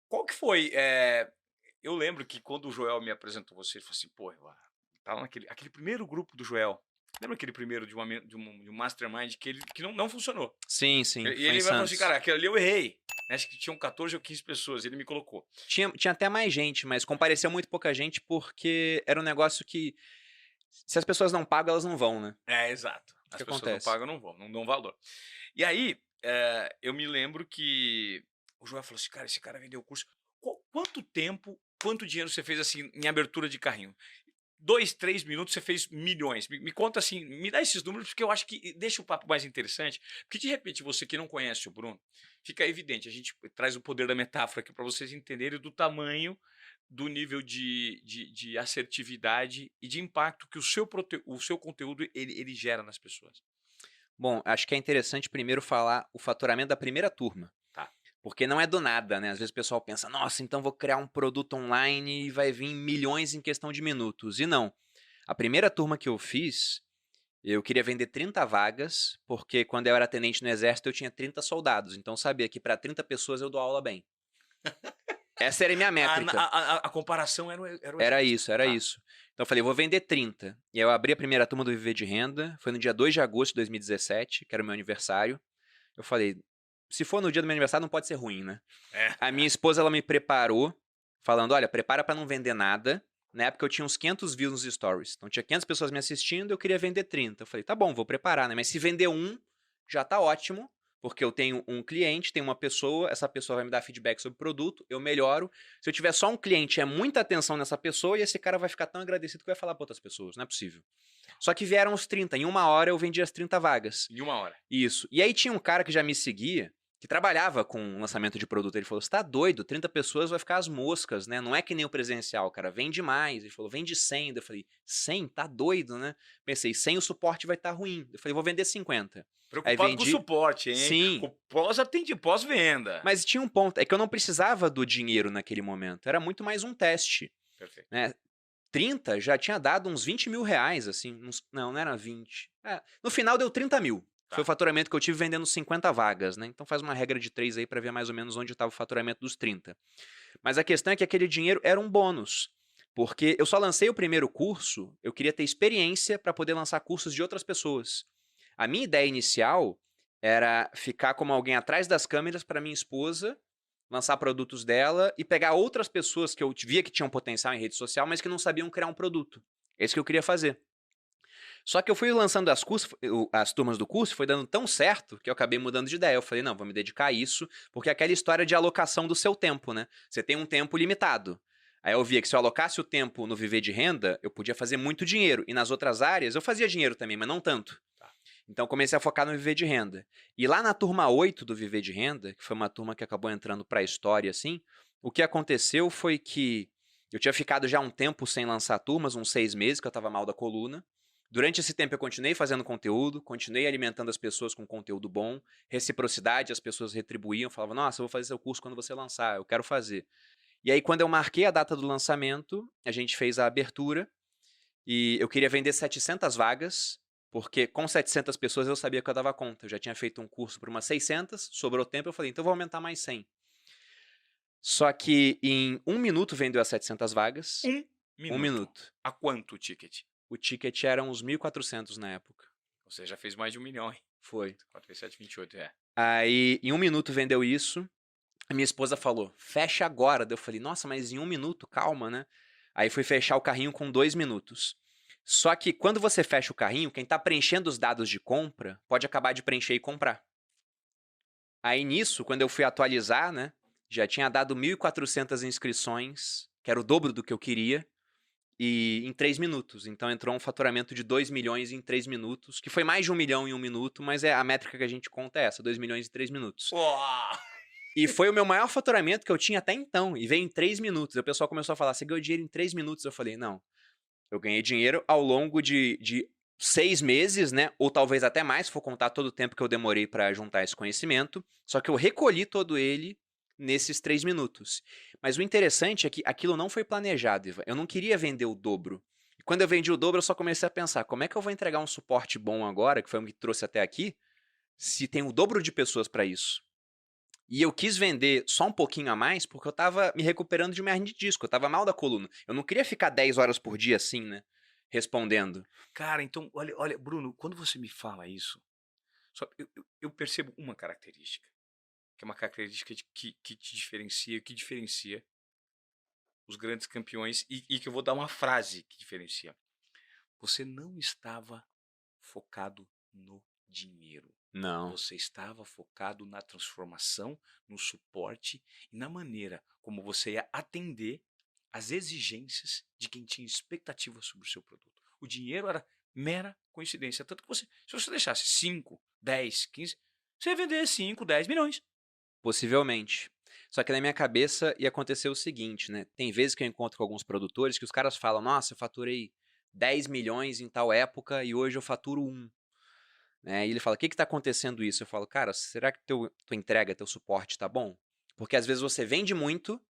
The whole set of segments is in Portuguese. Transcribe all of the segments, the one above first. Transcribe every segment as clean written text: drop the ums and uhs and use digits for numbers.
Qual que foi, eu lembro que quando o Joel me apresentou você, ele falou assim: "Pô, eu estava aquele primeiro grupo do Joel, lembra aquele primeiro de um mastermind que não funcionou?" Sim, sim, E foi em ele vai falar assim: Santos. "Cara, aquele ali eu errei, né, acho que tinham 14 ou 15 pessoas", ele me colocou. Tinha até mais gente, mas compareceu muito pouca gente, porque era um negócio que, se as pessoas não pagam, elas não vão, né. É, exato. O As que pessoas não acontece? pagam, não vão, não dão valor. E aí, eu me lembro que o Joel falou assim: "Cara, esse cara vendeu o curso". Quanto tempo, quanto dinheiro você fez, assim, em abertura de carrinho? 2, 3 minutos você fez milhões. Me conta assim, me dá esses números, porque eu acho que deixa o papo mais interessante, porque de repente você que não conhece o Bruno, fica evidente, a gente traz o poder da metáfora aqui para vocês entenderem do tamanho, do nível de assertividade e de impacto que o seu conteúdo ele gera nas pessoas. Bom, acho que é interessante primeiro falar o faturamento da primeira turma, Tá. porque não é do nada, né, às vezes o pessoal pensa: "Nossa, então vou criar um produto online e vai vir milhões em questão de minutos", e não. A primeira turma que eu fiz, eu queria vender 30 vagas, porque quando eu era tenente no exército eu tinha 30 soldados, então eu sabia que para 30 pessoas eu dou aula bem. Essa era a minha métrica. A comparação era o Era exército. isso, era Tá. isso. Então eu falei: "Vou vender 30". E aí eu abri a primeira turma do Viver de Renda, foi no dia 2 de agosto de 2017, que era o meu aniversário. Eu falei: "Se for no dia do meu aniversário não pode ser ruim, né". É. A minha esposa, ela me preparou, falando: "Olha, prepara pra não vender nada". Na época eu tinha uns 500 views nos stories, então tinha 500 pessoas me assistindo, eu queria vender 30. Eu falei: "Tá bom, vou preparar, né, mas se vender um, já tá ótimo, porque eu tenho um cliente, tenho uma pessoa, essa pessoa vai me dar feedback sobre o produto, eu melhoro. Se eu tiver só um cliente, é muita atenção nessa pessoa e esse cara vai ficar tão agradecido que vai falar pra outras pessoas, não é possível". Só que vieram os 30, em 1 hora eu vendi as 30 vagas. Em 1 hora. Isso. E aí tinha um cara que já me seguia, que trabalhava com lançamento de produto. Ele falou: "Você tá doido? 30 pessoas vai ficar as moscas, né? Não é que nem o presencial, cara. Vende mais". Ele falou: "Vende 100". Eu falei: "100? Tá doido, né?". Pensei: "100 o suporte vai estar ruim". Eu falei: "Vou vender 50". Aí Preocupado com o vendi. suporte, hein, Sim. com pós-venda. Mas tinha um ponto, é que eu não precisava do dinheiro naquele momento. Era muito mais um teste, Perfeito. né? 30 já tinha dado uns 20 mil reais, assim, não, não era 20. No final deu 30 mil. Foi o Tá. faturamento que eu tive vendendo 50 vagas, né? Então faz uma regra de 3 aí para ver mais ou menos onde estava o faturamento dos 30. Mas a questão é que aquele dinheiro era um bônus, porque eu só lancei o primeiro curso, eu queria ter experiência para poder lançar cursos de outras pessoas. A minha ideia inicial era ficar como alguém atrás das câmeras para minha esposa, lançar produtos dela e pegar outras pessoas que eu via que tinham potencial em rede social, mas que não sabiam criar um produto. É isso que eu queria fazer. Só que eu fui lançando as turmas do curso, foi dando tão certo que eu acabei mudando de ideia. Eu falei: "Não, vou me dedicar a isso", porque é aquela história de alocação do seu tempo, né. Você tem um tempo limitado. Aí eu via que se eu alocasse o tempo no Viver de Renda, eu podia fazer muito dinheiro, e nas outras áreas eu fazia dinheiro também, mas não tanto. Tá. Então comecei a focar no Viver de Renda. E lá na turma 8 do Viver de Renda, que foi uma turma que acabou entrando para a história, assim, o que aconteceu foi que eu tinha ficado já um tempo sem lançar turmas, uns 6 meses, que eu estava mal da coluna. Durante esse tempo eu continuei fazendo conteúdo, continuei alimentando as pessoas com conteúdo bom, reciprocidade, as pessoas retribuíam, falavam: "Nossa, eu vou fazer seu curso quando você lançar, eu quero fazer". E aí quando eu marquei a data do lançamento, a gente fez a abertura, e eu queria vender 700 vagas, porque com 700 pessoas eu sabia que eu dava conta. Eu já tinha feito um curso para umas 600, sobrou tempo, eu falei: "Então eu vou aumentar mais 100". Só que em 1 minuto vendeu as 700 vagas. Um 1 minuto. minuto. A quanto o ticket? O ticket era uns 1.400 na época. Você já fez mais de 1 milhão, hein. Foi. 4 vezes 7, 28, é. Aí em 1 minuto vendeu isso. A minha esposa falou: "Fecha agora". Daí eu falei: "Nossa, mas em 1 minuto? Calma, né". Aí fui fechar o carrinho com 2 minutos. Só que quando você fecha o carrinho, quem tá preenchendo os dados de compra, pode acabar de preencher e comprar. Aí nisso, quando eu fui atualizar, né, já tinha dado 1.400 inscrições, que era o dobro do que eu queria, e em 3 minutos. Então entrou um faturamento de 2 milhões em 3 minutos, que foi mais de 1 milhão em 1 minuto, mas a métrica que a gente conta é essa, 2 milhões em 3 minutos. Uau! E foi o meu maior faturamento que eu tinha até então, e veio em 3 minutos. Aí o pessoal começou a falar: "Você ganhou dinheiro em 3 minutos?". Eu falei: "Não, eu ganhei dinheiro ao longo de 6 meses, né, ou talvez até mais, se for contar todo o tempo que eu demorei para juntar esse conhecimento, só que eu recolhi todo ele nesses 3 minutos". Mas o interessante é que aquilo não foi planejado, Ivan, eu não queria vender o dobro. E quando eu vendi o dobro, eu só comecei a pensar: "Como é que eu vou entregar um suporte bom agora, que foi o que trouxe até aqui, se tem o dobro de pessoas para isso?". E eu quis vender só um pouquinho a mais porque eu tava me recuperando de uma hernia de disco, eu tava mal da coluna. Eu não queria ficar 10 horas por dia assim, né, respondendo. Cara, então, olha, Bruno, quando você me fala isso, eu percebo uma característica, que é uma característica que te diferencia, que diferencia os grandes campeões, e que eu vou dar uma frase que diferencia. Você não estava focado no dinheiro. Não. Você estava focado na transformação, no suporte e na maneira como você ia atender às exigências de quem tinha expectativa sobre o seu produto. O dinheiro era mera coincidência. Tanto que você, se você deixasse 5, 10, 15, você ia vender 5, 10 milhões. Possivelmente. Só que na minha cabeça ia acontecer o seguinte, né? Tem vezes que eu encontro com alguns produtores que os caras falam: nossa, eu faturei 10 milhões em tal época e hoje eu faturo 1. Né? E ele fala: o que está acontecendo isso? Eu falo: cara, será que tua entrega, teu suporte tá bom? Porque às vezes você vende muito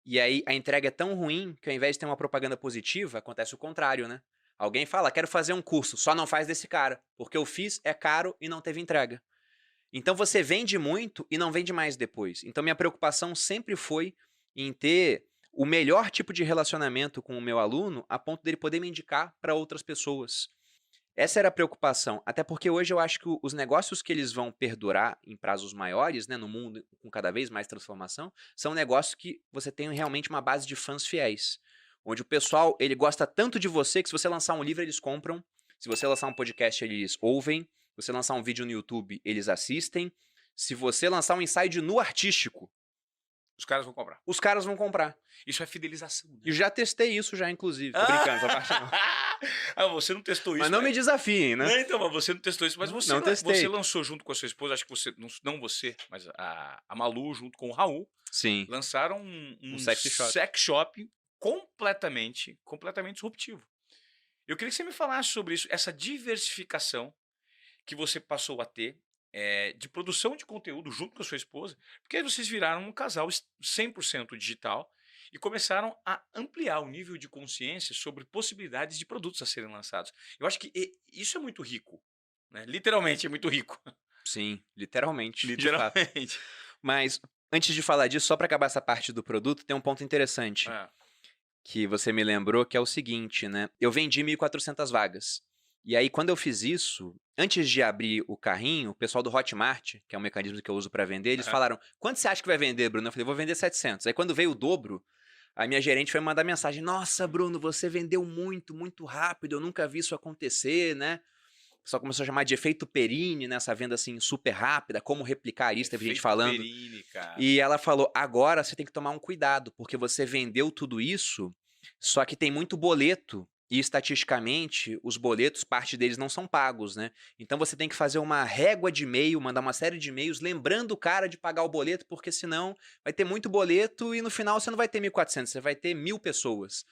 e aí a entrega é tão ruim que ao invés de ter uma propaganda positiva, acontece o contrário, né? Alguém fala: quero fazer um curso, só não faz desse cara, porque eu fiz, é caro e não teve entrega. Então você vende muito e não vende mais depois. Então minha preocupação sempre foi em ter o melhor tipo de relacionamento com o meu aluno a ponto dele poder me indicar para outras pessoas. Essa era a preocupação, até porque hoje eu acho que os negócios que eles vão perdurar em prazos maiores, né, no mundo com cada vez mais transformação, são negócios que você tem realmente uma base de fãs fiéis, onde o pessoal ele gosta tanto de você que se você lançar um livro eles compram, se você lançar um podcast eles ouvem, se você lançar um vídeo no YouTube eles assistem, se você lançar um ensaio nu artístico, Os caras vão comprar. os caras vão comprar. Isso é fidelização, né? E já testei isso já, inclusive. Tô brincando, essa parte não. Ah, você não testou isso. Mas não me desafiem, né? Não, então, mas você não testou isso, mas você, Não testei. você lançou junto com a sua esposa, acho que você, não você, mas a Malu junto com o Raul, Sim. lançaram um sex shop. sex shop completamente disruptivo. Eu queria que você me falasse sobre isso, essa diversificação que você passou a ter de produção de conteúdo junto com a sua esposa, porque aí vocês viraram um casal 100% digital e começaram a ampliar o nível de consciência sobre possibilidades de produtos a serem lançados. Eu acho que isso é muito rico, né? Literalmente é muito rico. Sim, literalmente. Literalmente. Mas antes de falar disso, só para acabar essa parte do produto, tem um ponto interessante que você me lembrou, que é o seguinte, né? Eu vendi 1.400 vagas. E aí, quando eu fiz isso, antes de abrir o carrinho, o pessoal do Hotmart, que é um mecanismo que eu uso para vender, eles falaram: quanto você acha que vai vender, Bruno? Eu falei: vou vender 700. Aí, quando veio o dobro, a minha gerente foi me mandar mensagem: nossa, Bruno, você vendeu muito, muito rápido, eu nunca vi isso acontecer, né? O pessoal começou a chamar de efeito Perini, nessa venda assim super rápida, como replicar isso, teve gente falando. Perini, cara. E ela falou: agora você tem que tomar um cuidado, porque você vendeu tudo isso, só que tem muito boleto. E estatisticamente, os boletos, parte deles não são pagos, né? Então você tem que fazer uma régua de e-mail, mandar uma série de e-mails lembrando o cara de pagar o boleto, porque senão vai ter muito boleto e no final você não vai ter 1.400, você vai ter 1.000 pessoas.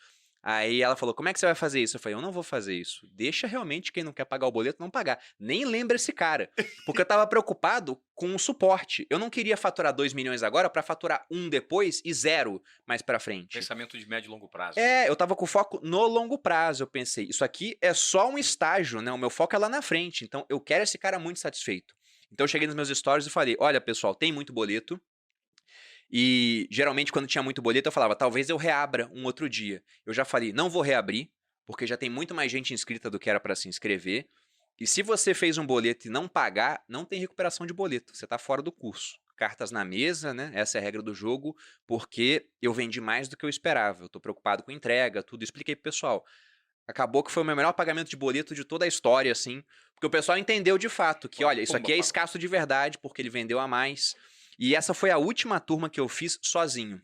Aí ela falou: como é que você vai fazer isso? Eu falei: eu não vou fazer isso. Deixa realmente quem não quer pagar o boleto não pagar. Nem lembra esse cara. Porque eu tava preocupado com o suporte. Eu não queria faturar 2 milhões agora para faturar 1 depois e 0 mais para frente. Pensamento de médio e longo prazo. Eu tava com foco no longo prazo. Eu pensei: isso aqui é só um estágio, né? O meu foco é lá na frente. Então eu quero esse cara muito satisfeito. Então eu cheguei nos meus stories e falei: olha, pessoal, tem muito boleto. E geralmente quando tinha muito boleto eu falava: talvez eu reabra um outro dia. Eu já falei: não vou reabrir, porque já tem muito mais gente inscrita do que era para se inscrever. E se você fez um boleto e não pagar, não tem recuperação de boleto, você está fora do curso. Cartas na mesa, né? Essa é a regra do jogo, porque eu vendi mais do que eu esperava. Eu estou preocupado com entrega, tudo. Expliquei pro pessoal. Acabou que foi o meu melhor pagamento de boleto de toda a história, assim, porque o pessoal entendeu de fato que, olha, isso aqui é escasso de verdade, porque ele vendeu a mais. E essa foi a última turma que eu fiz sozinho,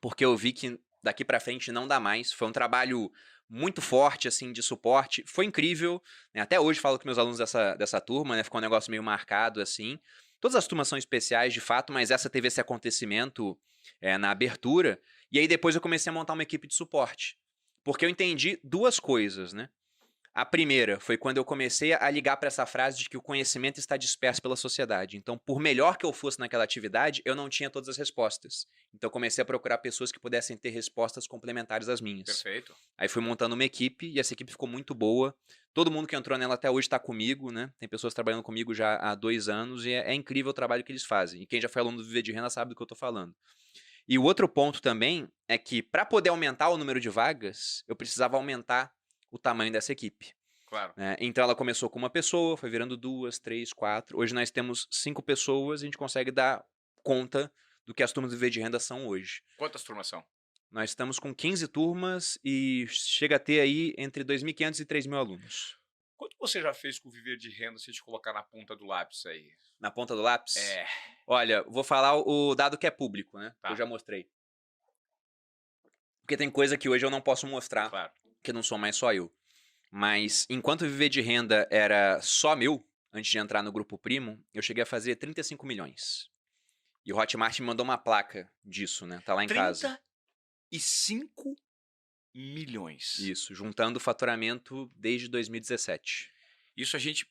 porque eu vi que daqui pra frente não dá mais. Foi um trabalho muito forte, assim, de suporte. Foi incrível, né? Até hoje falo com meus alunos dessa turma, né? Ficou um negócio meio marcado, assim. Todas as turmas são especiais, de fato, mas essa teve esse acontecimento na abertura. E aí depois eu comecei a montar uma equipe de suporte, porque eu entendi duas coisas, né? A primeira foi quando eu comecei a ligar para essa frase de que o conhecimento está disperso pela sociedade. Então, por melhor que eu fosse naquela atividade, eu não tinha todas as respostas. Então, eu comecei a procurar pessoas que pudessem ter respostas complementares às minhas. Perfeito. Aí fui montando uma equipe e essa equipe ficou muito boa. Todo mundo que entrou nela até hoje está comigo, né? Tem pessoas trabalhando comigo já há 2 anos e é incrível o trabalho que eles fazem. E quem já foi aluno do Viver de Renda sabe do que eu estou falando. E o outro ponto também é que para poder aumentar o número de vagas, eu precisava aumentar o tamanho dessa equipe. Claro. Então ela começou com uma pessoa, foi virando 2, 3, 4. Hoje nós temos 5 pessoas e a gente consegue dar conta do que as turmas do Viver de Renda são hoje. Quantas turmas são? Nós estamos com 15 turmas e chega a ter aí entre 2.500 e 3.000 alunos. Quanto você já fez com o Viver de Renda se a gente colocar na ponta do lápis aí? Na ponta do lápis? É. Olha, vou falar o dado que é público, né? Tá. Eu já mostrei. Porque tem coisa que hoje eu não posso mostrar, Claro. porque não sou mais só eu. Mas enquanto o Viver de Renda era só meu, antes de entrar no Grupo Primo, eu cheguei a fazer 35 milhões. E o Hotmart me mandou uma placa disso, né? Tá lá em casa. 35 milhões. Isso, juntando o faturamento desde 2017. Isso a gente...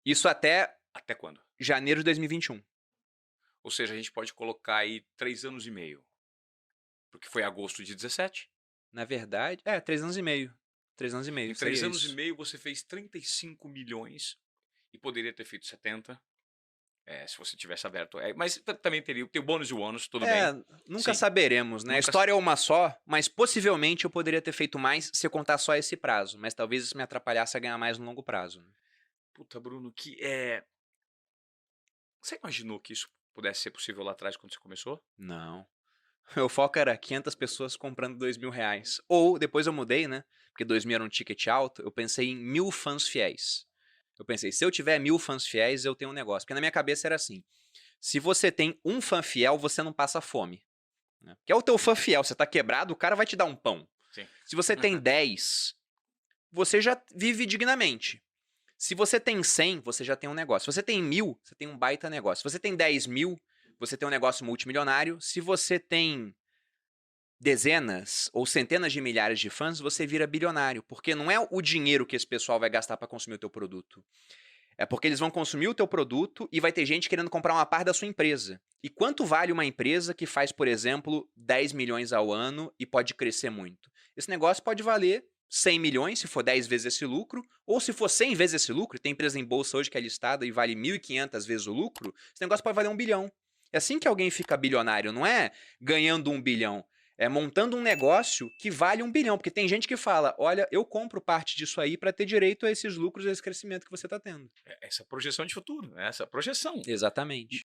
Isso até Até quando? janeiro de 2021. Ou seja, a gente pode colocar aí 3 anos e meio. Porque foi agosto de 17. Na verdade, 3 anos e meio. 3 anos e meio. Em 3 seria anos isso. e meio você fez 35 milhões e poderia ter feito 70. Se você tivesse aberto. Mas também teria o bônus e o ônus, tudo bem. Nunca Sim. saberemos, né? A Nunca história é uma só, mas possivelmente eu poderia ter feito mais se eu contar só esse prazo. Mas talvez isso me atrapalhasse a ganhar mais no longo prazo. Né? Puta, Bruno, Você imaginou que isso pudesse ser possível lá atrás quando você começou? Não. O foco era 500 pessoas comprando R$2.000. Ou, depois eu mudei, né? Porque 2.000 era um ticket alto, eu pensei em 1.000 fãs fiéis. Eu pensei, se eu tiver 1.000 fãs fiéis, eu tenho um negócio. Porque na minha cabeça era assim, se você tem um fã fiel, você não passa fome. Né? Que é o teu fã fiel, você tá quebrado, o cara vai te dar um pão. Sim. Se você tem 10, você já vive dignamente. Se você tem 100, você já tem um negócio. Se você tem 1.000, você tem um baita negócio. Se você tem 10.000, você tem um negócio multimilionário. Se você tem dezenas ou centenas de milhares de fãs, você vira bilionário. Porque não é o dinheiro que esse pessoal vai gastar para consumir o teu produto. É porque eles vão consumir o teu produto e vai ter gente querendo comprar uma parte da sua empresa. E quanto vale uma empresa que faz, por exemplo, 10 milhões ao ano e pode crescer muito? Esse negócio pode valer 100 milhões, se for 10 vezes esse lucro, ou se for 100 vezes esse lucro, tem empresa em bolsa hoje que é listada e vale 1.500 vezes o lucro, esse negócio pode valer 1 bilhão. É assim que alguém fica bilionário, não é ganhando 1 bilhão, é montando um negócio que vale 1 bilhão, porque tem gente que fala, olha, eu compro parte disso aí para ter direito a esses lucros, a esse crescimento que você está tendo. Essa projeção de futuro, essa projeção. Exatamente.